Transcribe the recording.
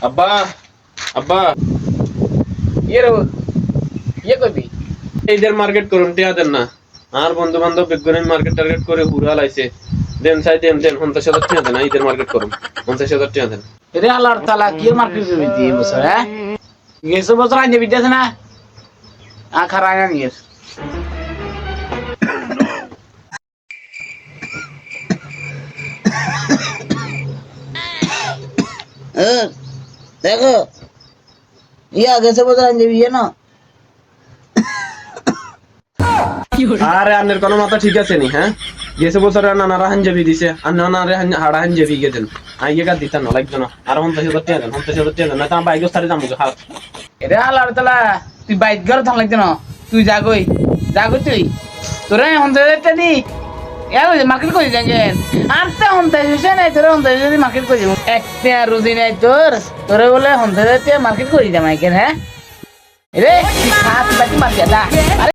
আব্বা আব্বা ইয়ে রে ইয়ে কবি এইদের মার্কেট করুন টিয়া দেন না আর বন্ধু বান্ধব বেগুনের মার্কেট টার্গেট করে হুরা লাইছে দেন চাই দেন দেন 50,000 টিয়া দেন ঈদের মার্কেট করুন 50,000 টিয়া দেন রে আল্লাহর তাআলা কি মার্কেট করবি এই বছর হ্যাঁ গেছে বছর আইনে বিদ্যাছে না আখার আয়া নিয়ে দেখো ইয়া গেছে বছর আনবি ইয়ে না আরে আন্নের কোনো মাথা ঠিক আছে নি হ্যাঁ গেছে বছর নানারা হাঞ্জাবি দিছে আর নানারে হাড়া হাঞ্জাবি গেছেন আইয়ে গা দিতাম না লাগতো না আর 50,000 টিয়া দেন 50,000 টিয়া দেন না তো আমি বাইক সারি যাবো হাল রে আল্লাহর তাআলা তুই বাইক ঘর থাম লাগতে না তুই যাগই তুই তোরা হন্তে যেতে নি এর মার্কেট করে যাবেন আর তে হন্তে এসে নাই তোরা হন্তে যদি মার্কেট করে যাবো একটা রুজি নাই তোরা বলে হন্তে যেতে মার্কেট করে যাবে কেন হ্যাঁ রে তুই খাত বাকি মার যা